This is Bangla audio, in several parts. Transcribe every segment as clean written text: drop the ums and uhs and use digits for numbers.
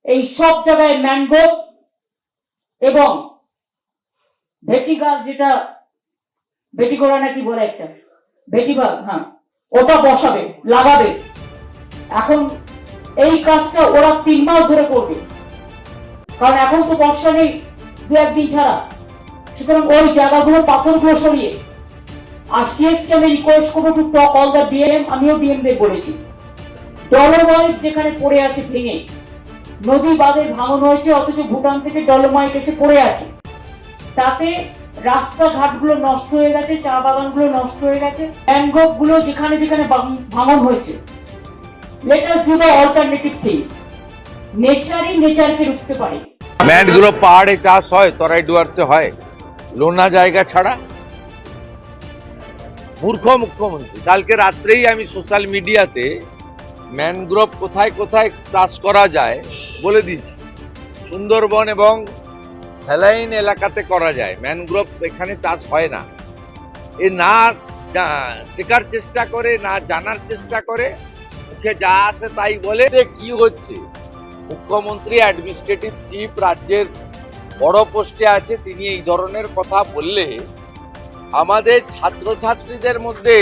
এই সব জায়গায় ম্যানগ্রোভ এবং ভেটি গাছ, যেটা ভেটি গোড়া নাকি বলে একটা ভেটিবাগ, হ্যাঁ, ওটা বসাবে, লাগাবে। এখন এই কাজটা ওরা 3 মাস ধরে করবে, কারণ এখন তো বর্ষা নেই, 2-1 দিন ছাড়া। সুতরাং ওই জায়গাগুলো পাথরগুলো সরিয়ে, আর সিএসকে আমি রিকোয়েস্ট করবো to talk all the BM. আমিও বিএমদের বলেছি, ডলোমাইট যেখানে পড়ে আছে ভেঙে, নদী বাঁধের ভাঙন হয়েছে, অথচ ভুটান থেকে ডলোমাইট এসে পড়ে আছে, তাতে রাস্তাঘাটগুলো নষ্ট হয়ে গেছে, চা বাগানগুলো নষ্ট হয়ে গেছে, ম্যানগ্রোভ গুলো যেখানে যেখানে ভাঙন হয়েছে। Let us do the alternative things. নেচারই নেচারকে রুখতে পারে। ম্যানগ্রোভ পাহাড়ে চাষ হয়, তরাই ডুয়ার্সে হয়, লোনা জায়গা ছাড়া। মূর্খ মুখ্যমন্ত্রী। কালকে রাত্রেই আমি সোশ্যাল মিডিয়াতে ম্যানগ্রোভ কোথায় কোথায় চাষ করা যায় বলে দিয়েছি। সুন্দরবন এবং স্যালাইন এলাকাতে করা যায়, ম্যানগ্রোভ এখানে চাষ হয় না। এ না শেখার চেষ্টা করে, না জানার চেষ্টা করে, মুখে যা আসে তাই বলে। কি হচ্ছে, মুখ্যমন্ত্রী অ্যাডমিনিস্ট্রেটিভ চিফ রাজ্যের বড় পোস্টে আছে, তিনি এই ধরনের কথা বললে আমাদের ছাত্রছাত্রীদের মধ্যে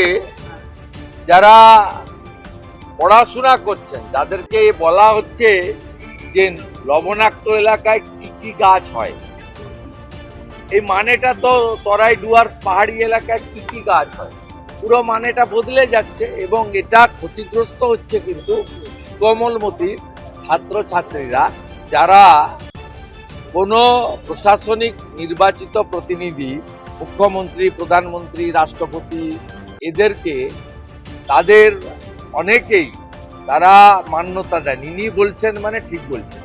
যারা পড়াশোনা করছেন তাদেরকে বলা হচ্ছে যে লবণাক্ত এলাকায় কি কি গাছ হয়। এই মানেটা তো তরাই ডুয়ার্স পাহাড়ি এলাকায় কি কি গাছ হয়, পুরো মানেটা বদলে যাচ্ছে। এবং এটা ক্ষতিগ্রস্ত হচ্ছে কিন্তু কোমলমতির ছাত্রছাত্রীরা, যারা কোনো প্রশাসনিক নির্বাচিত প্রতিনিধি, মুখ্যমন্ত্রী, প্রধানমন্ত্রী, রাষ্ট্রপতি, এদেরকে তাদের অনেকেই তারা মান্যতা দেন। ইনি বলছেন মানে ঠিক বলছেন।